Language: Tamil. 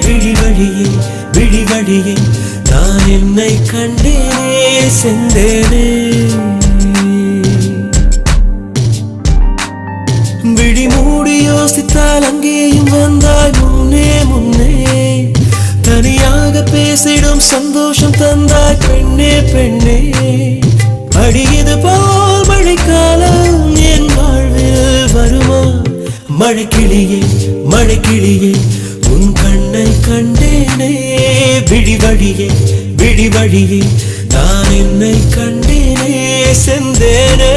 விழி வழியே விழி வழியே நான் என்னை கண்டேனே செந்தேனே விழி மூடி யோசித்தால் அங்கேயும் வந்தாய் முன்னே முன்னே தனியாக பேசிடும் சந்தோஷம் தந்தாய் பெண்ணே பெண்ணே அடியது போல் மழைக்காலம் என் வாழ்வில் வருமா மழைக்கிளியே மழைக்கிளியே உன் கண்ணை கண்டேனே விழி வழியே விழி வழியே நான் என்னை கண்டேனே செந்தேனே